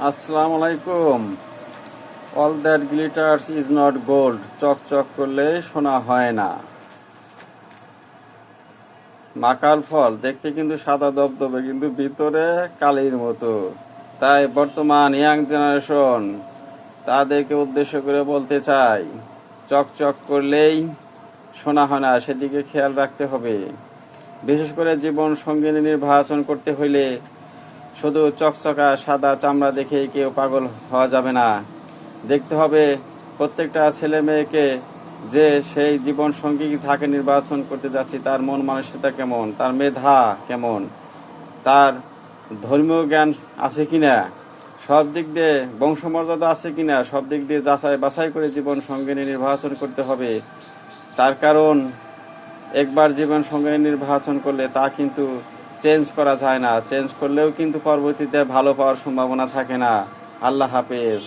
আসসালামু আলাইকুম। All that glitters is not gold. চকচক করলে সোনা হয় না। মাকাল ফল দেখতে কিন্তু সাদা দবদবে, কিন্তু ভিতরে কালির মতো। তাই বর্তমান ইয়াং জেনারেশন তাদেরকে উদ্দেশ্য করে বলতে চাই, চকচক করলেই সোনা হয় না, সেদিকে খেয়াল রাখতে হবে। বিশেষ করে জীবন সঙ্গিনী নির্বাচন করতে হইলে শুধু চকচকা সাদা চামড়া দেখেই কেউ পাগল হওয়া যাবে না। দেখতে হবে প্রত্যেকটা ছেলে মেয়েকে যে সেই জীবন সঙ্গী যাকে নির্বাচন করতে যাচ্ছি তার মন মানসিকতা কেমন, তার মেধা কেমন, তার ধর্মীয় জ্ঞান আছে কিনা, সব দিক দিয়ে বংশমর্যাদা আছে কিনা, সব দিক দিয়ে যাচাই বাছাই করে জীবন সঙ্গিনী নির্বাচন করতে হবে। তার কারণ একবার জীবন সঙ্গিনী নির্বাচন করলে তা কিন্তু চেঞ্জ করা যায় না। চেঞ্জ করলেও কিন্তু পরবর্তীতে ভালো পাওয়ার সম্ভাবনা থাকে না। আল্লাহ হাফেজ।